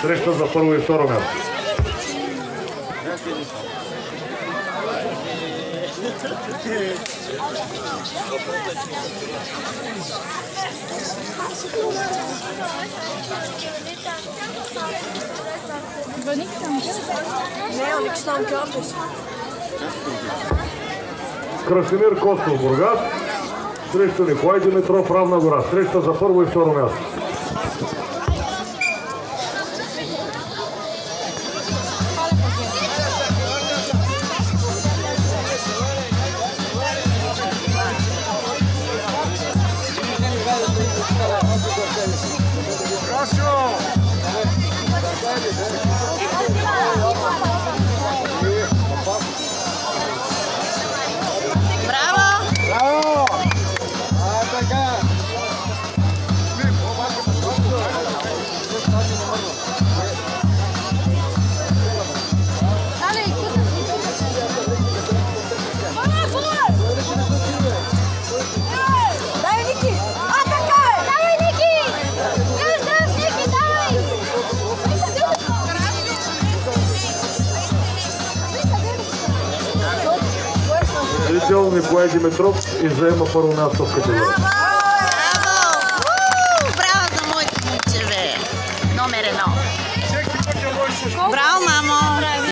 среща за първо и второ място. Красимир Костов, Бургас, срещу Николай Димитров, Равна гора. Среща за първо и второ място. Николай Димитров и заема първо място в категория.